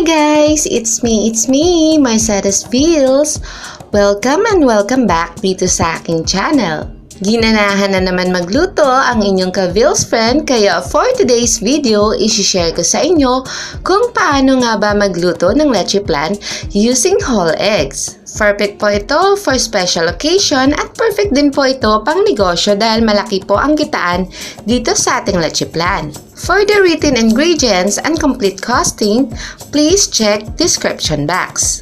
guys! It's me, my saddest vills. Welcome and welcome back dito sa aking channel. Ginanahan na naman magluto ang inyong ka-vills friend, kaya for today's video, isi-share ko sa inyo kung paano nga ba magluto ng leche flan using whole eggs. Perfect po ito for special occasion at perfect din po ito pang negosyo dahil malaki po ang kitaan dito sa ating leche flan. For the written ingredients and complete costing, please check description box.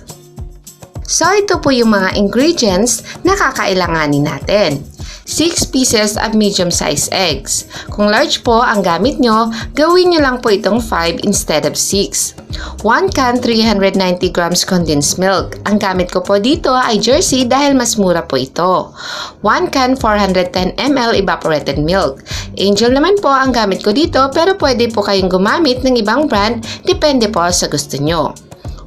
So ito po yung mga ingredients na kakailanganin natin. 6 pieces of medium-sized eggs. Kung large po ang gamit nyo, gawin nyo lang po itong 5 instead of 6. 1 can 390 grams condensed milk. Ang gamit ko po dito ay Jersey dahil mas mura po ito. 1 can 410 ml evaporated milk. Angel naman po ang gamit ko dito pero pwede po kayong gumamit ng ibang brand, depende po sa gusto nyo.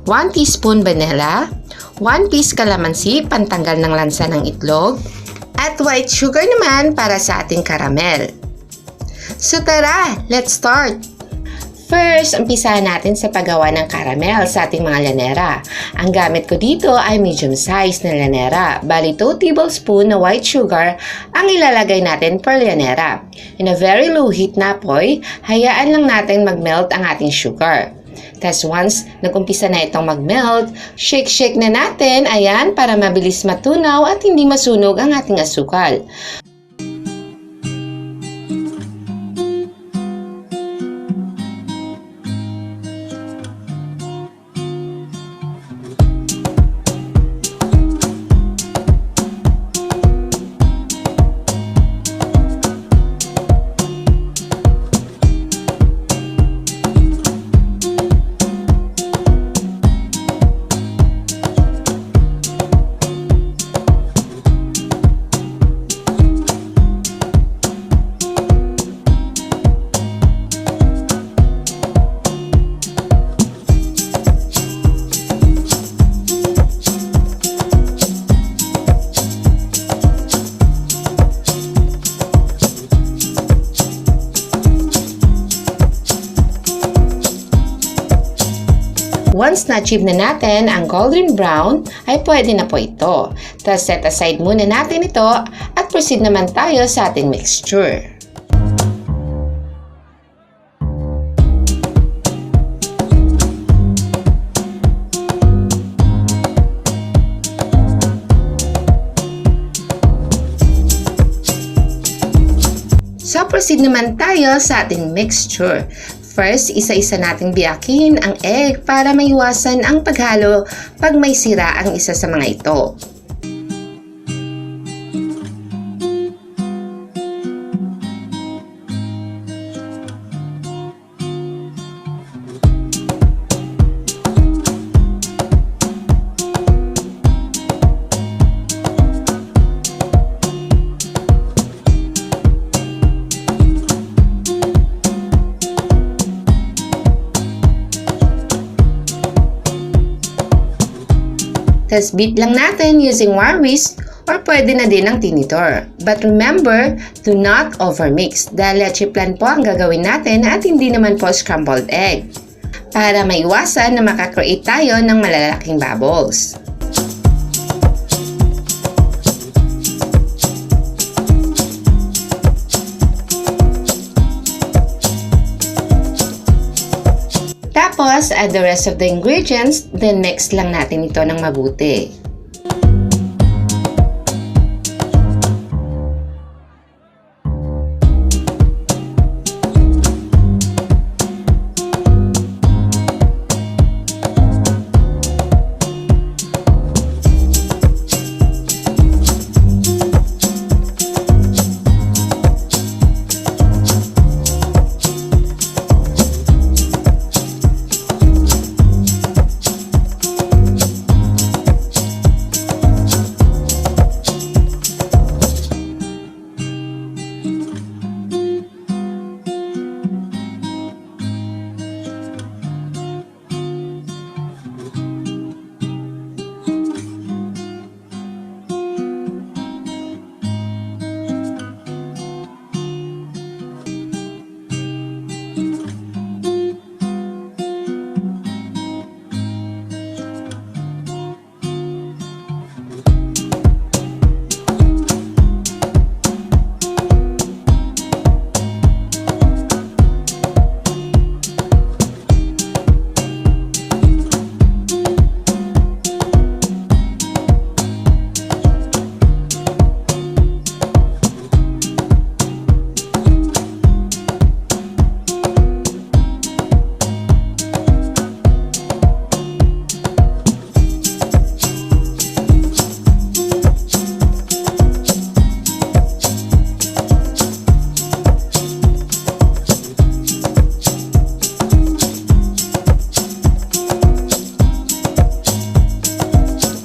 1 teaspoon vanilla, 1 piece calamansi, pantanggal ng lansa ng itlog, at white sugar naman para sa ating caramel. So tara, let's start! First, umpisahan natin sa paggawa ng caramel sa ating mga lanera. Ang gamit ko dito ay medium size na lanera. Bali 2 tablespoon na white sugar ang ilalagay natin per lanera. In a very low heat na apoy, hayaan lang natin mag-melt ang ating sugar. Tapos once nag-umpisa na itong mag-melt, shake na natin, ayan, para mabilis matunaw at hindi masunog ang ating asukal. Once na-achieve na natin ang golden brown, ay pwede na po ito. Tapos set aside muna natin ito at proceed naman tayo sa ating mixture. So proceed naman tayo sa ating mixture. First, isa-isa nating biyakin ang egg para maiwasan ang paghalo pag may sira ang isa sa mga ito. Tapos beat lang natin using wire whisk or pwede na din ang tinidor. But remember, do not overmix dahil leche flan po ang gagawin natin at hindi naman po scrambled egg. Para maiwasan na makakreate tayo ng malalaking bubbles. Tapos, add the rest of the ingredients, then mix lang natin ito ng mabuti.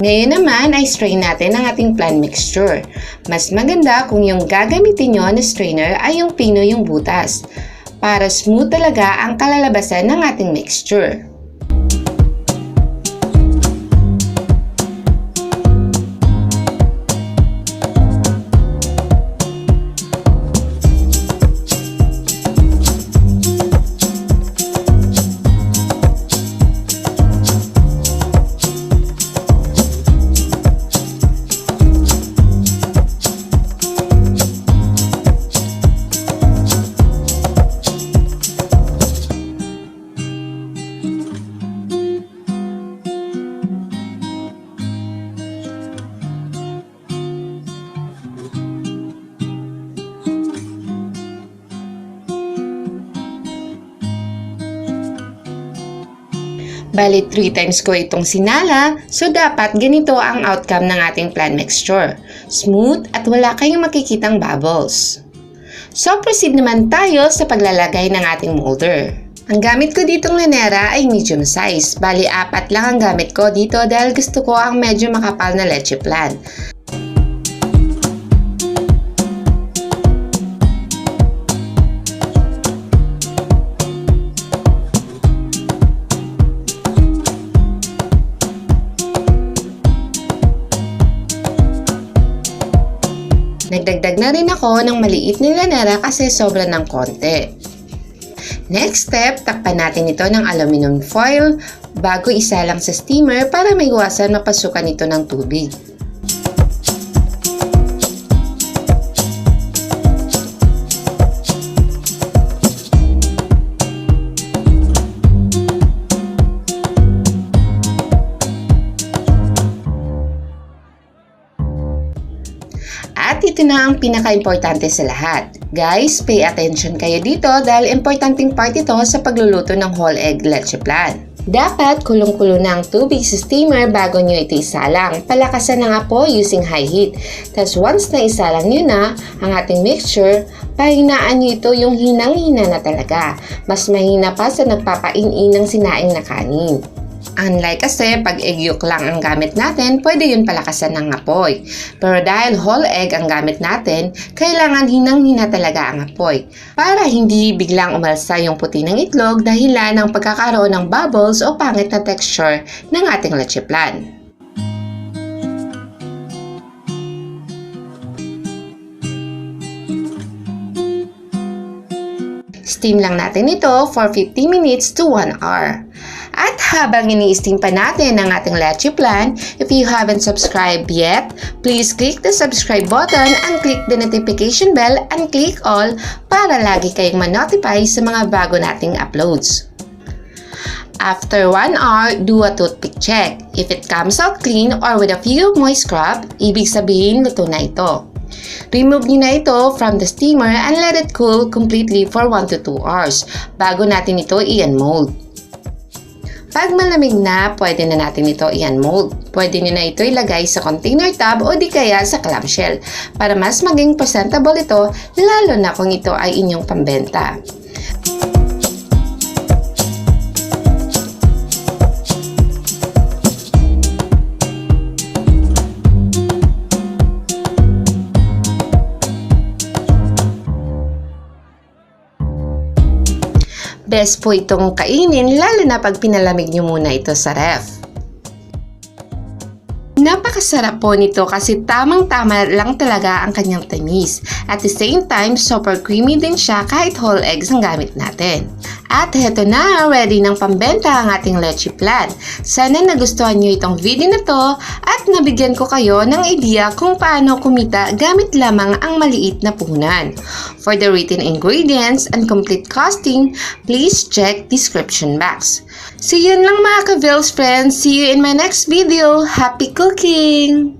Ngayon naman ay strain natin ang ating flan mixture. Mas maganda kung yung gagamitin nyo na strainer ay yung pino yung butas para smooth talaga ang kalalabasan ng ating mixture. Bali 3 times ko itong sinala, so dapat ganito ang outcome ng ating flan mixture. Smooth at wala kayong makikitang bubbles. So proceed naman tayo sa paglalagay ng ating molder. Ang gamit ko ditong lanera ay medium size. Bali 4 lang ang gamit ko dito dahil gusto ko ang medyo makapal na leche flan. Nagdagdag na rin ako ng maliit na lanera kasi sobra ng konti. Next step, takpan natin ito ng aluminum foil bago isalang sa steamer para maiwasan mapasukan ito ng tubig. At ito na ang pinaka-importante sa lahat. Guys, pay attention kayo dito dahil importanteng part ito sa pagluluto ng whole egg leche flan. Dapat kulong-kulo na ang tubig sa steamer bago nyo ito isalang. Palakasan na nga po using high heat. Tapos once na isalang nyo na ang ating mixture, pahinaan nyo ito yung hinang-hina na talaga. Mas mahina pa sa nagpapain-in ng sinaing na kanin. Unlike kasi pag egg yolk lang ang gamit natin, pwede yun palakasan ng apoy. Pero dahil whole egg ang gamit natin, kailangan hinang-hina talaga ang apoy para hindi biglang umalsa yung puti ng itlog dahilan ng pagkakaroon ng bubbles o pangit na texture ng ating leche flan. Steam lang natin ito for 50 minutes to 1 hour. At habang ini-steam pa natin ang ating leche flan, if you haven't subscribed yet, please click the subscribe button and click the notification bell and click all para lagi kayong ma-notify sa mga bago nating uploads. After 1 hour, do a toothpick check. If it comes out clean or with a few moist scrub, ibig sabihin luto na ito. Remove nyo na ito from the steamer and let it cool completely for 1 to 2 hours bago natin ito i-unmold. Pag malamig na, pwede na natin ito i-unmold. Pwede nyo na ito ilagay sa container tub o di kaya sa clamshell para mas maging presentable ito lalo na kung ito ay inyong pambenta. Best po itong kainin lalo na pag pinalamig nyo muna ito sa ref. Napakasarap po nito kasi tamang-tama lang talaga ang kanyang tamis. At the same time, super creamy din siya kahit whole eggs ang gamit natin. At heto na, ready ng pambenta ang ating leche flan. Sana nagustuhan nyo itong video na to at nabigyan ko kayo ng idea kung paano kumita gamit lamang ang maliit na puhunan. For the written ingredients and complete costing, please check description box. So yun lang mga ka-Vills friends, see you in my next video. Happy cooking!